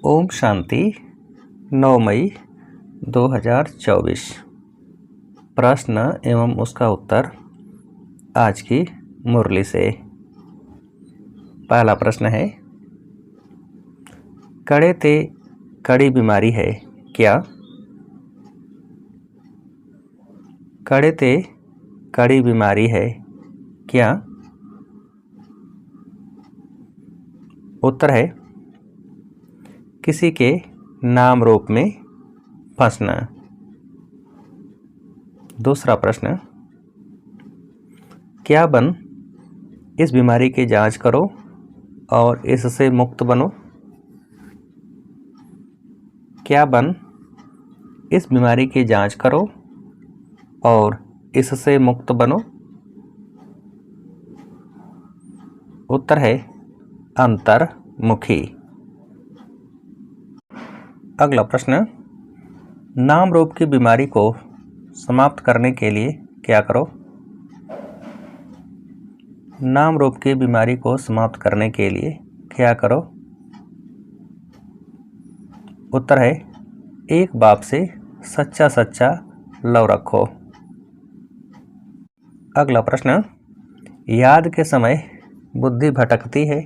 ओम शांति 9 मई 2024। प्रश्न एवं उसका उत्तर आज की मुरली से। पहला प्रश्न है, कड़े ते कड़ी बीमारी है क्या? कड़े ते कड़ी बीमारी है क्या? उत्तर है, किसी के नाम रूप में फंसना। दूसरा प्रश्न, क्या बन इस बीमारी की जांच करो और इससे मुक्त बनो? क्या बन इस बीमारी की जांच करो और इससे मुक्त बनो? उत्तर है, अंतर्मुखी। अगला प्रश्न, नाम रूप की बीमारी को समाप्त करने के लिए क्या करो? नाम रूप की बीमारी को समाप्त करने के लिए क्या करो? उत्तर है, एक बाप से सच्चा सच्चा लव रखो। अगला प्रश्न, याद के समय बुद्धि भटकती है,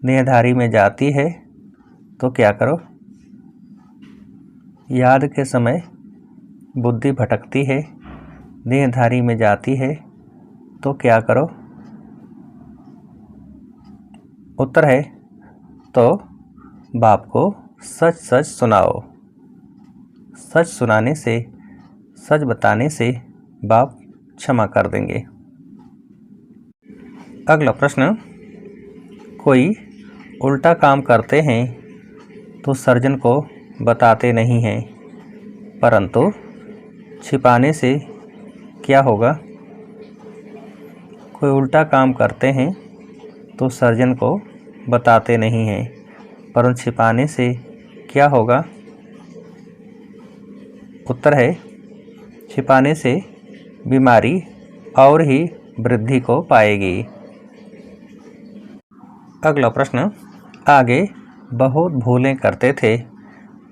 देहधारी में जाती है तो क्या करो? याद के समय बुद्धि भटकती है, देहधारी में जाती है तो क्या करो? उत्तर है, तो बाप को सच सच सुनाओ। सच सुनाने से, सच बताने से बाप क्षमा कर देंगे। अगला प्रश्न, कोई उल्टा काम करते हैं तो सर्जन को बताते नहीं हैं, परंतु छिपाने से क्या होगा? कोई उल्टा काम करते हैं तो सर्जन को बताते नहीं हैं, परंतु छिपाने से क्या होगा? उत्तर है, छिपाने से बीमारी और ही वृद्धि को पाएगी। अगला प्रश्न, आगे बहुत भूलें करते थे,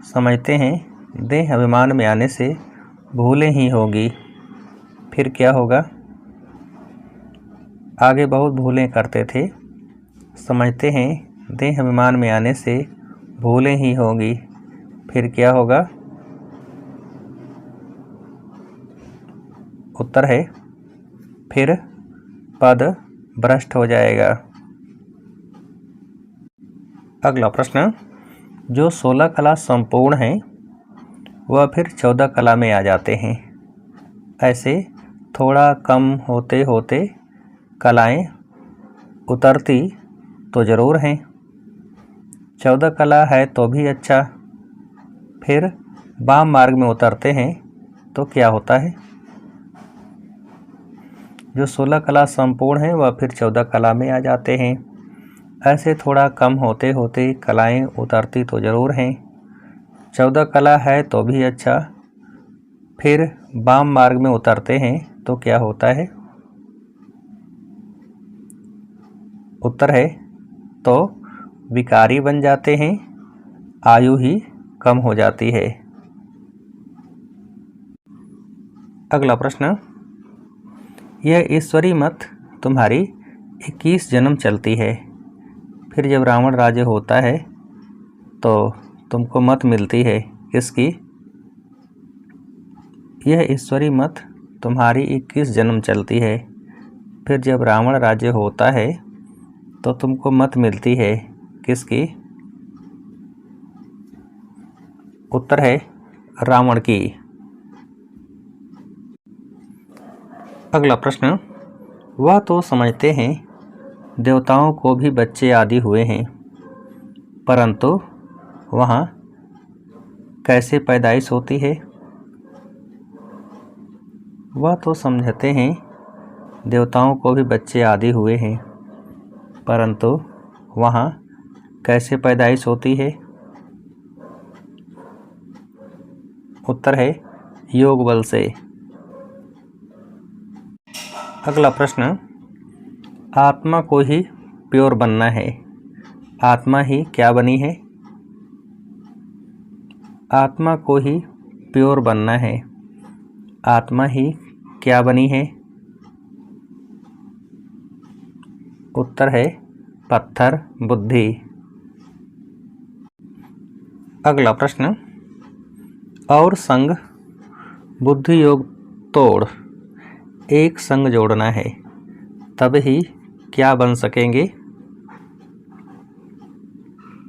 समझते हैं देह अभिमान में आने से भूलें ही होगी, फिर क्या होगा? आगे बहुत भूलें करते थे, समझते हैं देह अभिमान में आने से भूलें ही होगी, फिर क्या होगा? उत्तर है, फिर पद भ्रष्ट हो जाएगा। अगला प्रश्न, जो 16 कला संपूर्ण हैं वह फिर 14 कला में आ जाते हैं, ऐसे थोड़ा कम होते होते कलाएं उतरती तो ज़रूर हैं। 14 कला है तो भी अच्छा, फिर वाम मार्ग में उतरते हैं तो क्या होता है? जो 16 कला संपूर्ण हैं वह फिर 14 कला में आ जाते हैं, ऐसे थोड़ा कम होते होते कलाएं उतरती तो ज़रूर हैं। 14 कला है तो भी अच्छा, फिर वाम मार्ग में उतरते हैं तो क्या होता है? उत्तर है, तो विकारी बन जाते हैं, आयु ही कम हो जाती है। अगला प्रश्न, यह ईश्वरी मत तुम्हारी 21 जन्म चलती है, फिर जब रावण राज्य होता है तो तुमको मत मिलती है किसकी? यह ईश्वरी मत तुम्हारी 21 जन्म चलती है, फिर जब रावण राज्य होता है तो तुमको मत मिलती है किसकी? उत्तर है, रावण की। अगला प्रश्न, वह तो समझते हैं देवताओं को भी बच्चे आदि हुए हैं, परंतु वहाँ कैसे पैदाइश होती है? वह तो समझते हैं देवताओं को भी बच्चे आदि हुए हैं, परंतु वहाँ कैसे पैदाइश होती है? उत्तर है, योग बल से। अगला प्रश्न, आत्मा को ही प्योर बनना है, आत्मा ही क्या बनी है? आत्मा को ही प्योर बनना है। आत्मा ही क्या बनी है? उत्तर है पत्थर बुद्धि। अगला प्रश्न, और संग बुद्धि योग तोड़ एक संग जोड़ना है, तब ही क्या बन सकेंगे?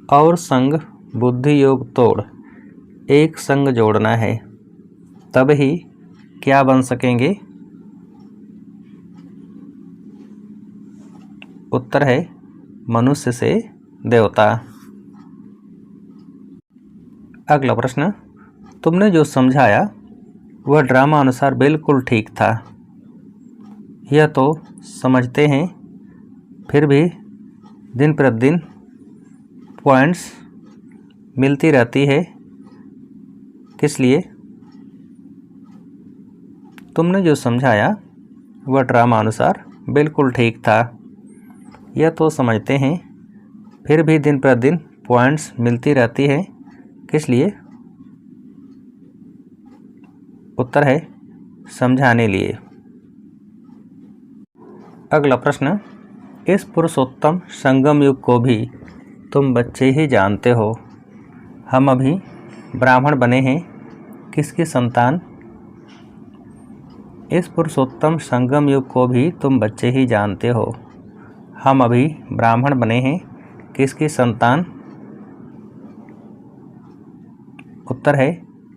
और संग बुद्धि योग तोड़ एक संग जोड़ना है, तब ही क्या बन सकेंगे? उत्तर है मनुष्य से देवता। अगला प्रश्न, तुमने जो समझाया वह ड्रामा अनुसार बिल्कुल ठीक था। यह तो समझते हैं, फिर भी दिन प्रतिदिन पॉइंट्स मिलती रहती है, किस लिए? तुमने जो समझाया वह ड्रामा अनुसार बिल्कुल ठीक था। यह तो समझते हैं, फिर भी दिन प्रतिदिन पॉइंट्स मिलती रहती है, किस लिए? उत्तर है समझाने लिए। अगला प्रश्न, इस पुरुषोत्तम संगम युग को भी तुम बच्चे ही जानते हो। हम अभी ब्राह्मण बने हैं, किसकी संतान? इस पुरुषोत्तम संगम युग को भी तुम बच्चे ही जानते हो। हम अभी ब्राह्मण बने हैं, किसकी संतान? उत्तर है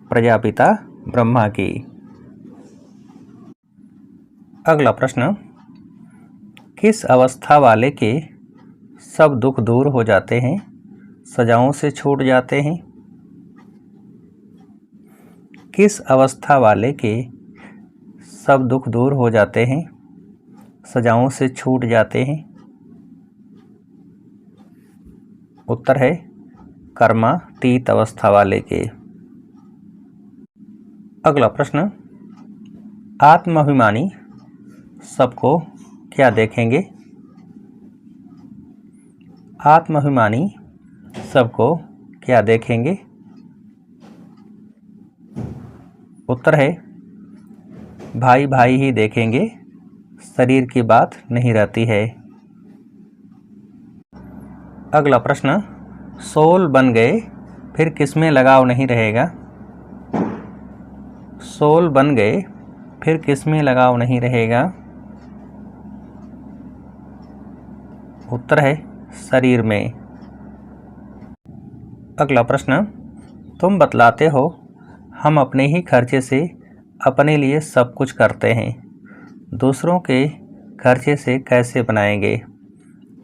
प्रजापिता ब्रह्मा की। अगला प्रश्न, किस अवस्था वाले के सब दुख दूर हो जाते हैं, सजाओं से छूट जाते हैं? किस अवस्था वाले के सब दुख दूर हो जाते हैं, सजाओं से छूट जाते हैं? उत्तर है कर्मातीत अवस्था वाले के। अगला प्रश्न, आत्माभिमानी सबको क्या देखेंगे? आत्माभिमानी सबको क्या देखेंगे? उत्तर है भाई भाई ही देखेंगे, शरीर की बात नहीं रहती है। अगला प्रश्न, सोल बन गए फिर किसमें लगाव नहीं रहेगा? सोल बन गए फिर किसमें लगाव नहीं रहेगा? उत्तर है शरीर में। अगला प्रश्न, तुम बतलाते हो हम अपने ही खर्चे से अपने लिए सब कुछ करते हैं, दूसरों के खर्चे से कैसे बनाएंगे?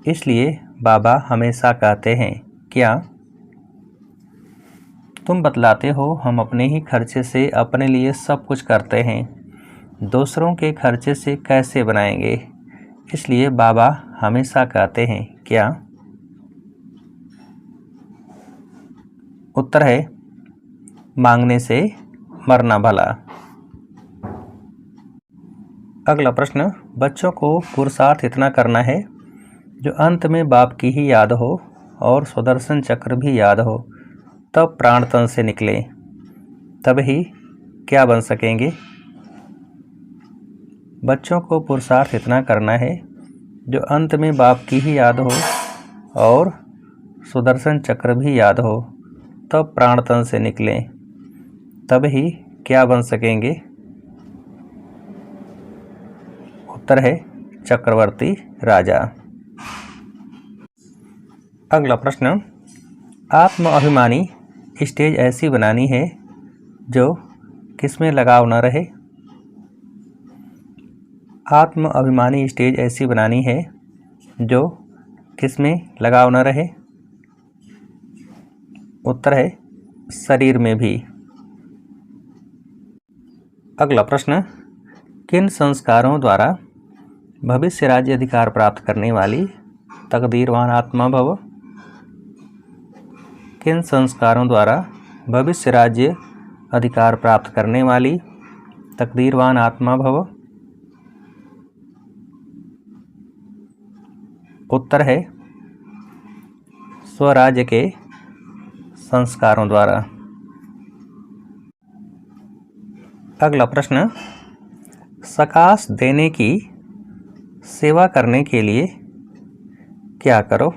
इसलिए बाबा हमेशा कहते हैं क्या? तुम बतलाते हो हम अपने ही खर्चे से अपने लिए सब कुछ करते हैं, दूसरों के खर्चे से कैसे बनाएंगे? इसलिए बाबा हमेशा कहते हैं क्या? उत्तर है मांगने से मरना भला। अगला प्रश्न, बच्चों को पुरुषार्थ इतना करना है जो अंत में बाप की ही याद हो और सुदर्शन चक्र भी याद हो, तब प्राण तन से निकले, तब ही क्या बन सकेंगे? बच्चों को पुरुषार्थ इतना करना है जो अंत में बाप की ही याद हो और सुदर्शन चक्र भी याद हो, तब प्राण तन से निकले, तब ही क्या बन सकेंगे? उत्तर है चक्रवर्ती राजा। अगला प्रश्न, आत्म अभिमानी स्टेज ऐसी बनानी है जो किसमें लगाव न रहे? आत्म अभिमानी स्टेज ऐसी बनानी है जो किसमें लगाव न रहे? उत्तर है शरीर में भी। अगला प्रश्न, किन संस्कारों द्वारा भविष्य राज्य अधिकार प्राप्त करने वाली तकदीरवान आत्मा भव? किन संस्कारों द्वारा भविष्य राज्य अधिकार प्राप्त करने वाली तकदीरवान आत्मा भव? उत्तर है स्वराज्य के संस्कारों द्वारा। अगला प्रश्न, सकाश देने की सेवा करने के लिए क्या करो?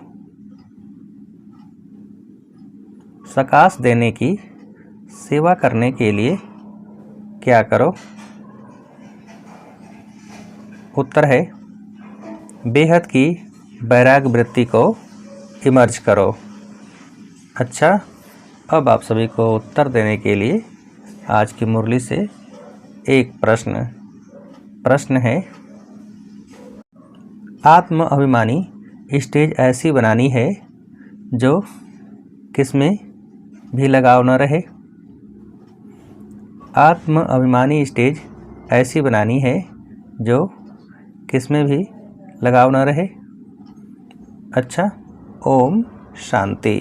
सकाश देने की सेवा करने के लिए क्या करो? उत्तर है बेहद की वैराग्य वृत्ति को इमर्ज करो। अच्छा, अब आप सभी को उत्तर देने के लिए आज की मुरली से एक प्रश्न है, आत्म अभिमानी स्टेज ऐसी बनानी है जो किसमें भी लगाव न रहे? आत्म अभिमानी स्टेज ऐसी बनानी है जो किसमें भी लगाव न रहे। अच्छा, ओम शांति।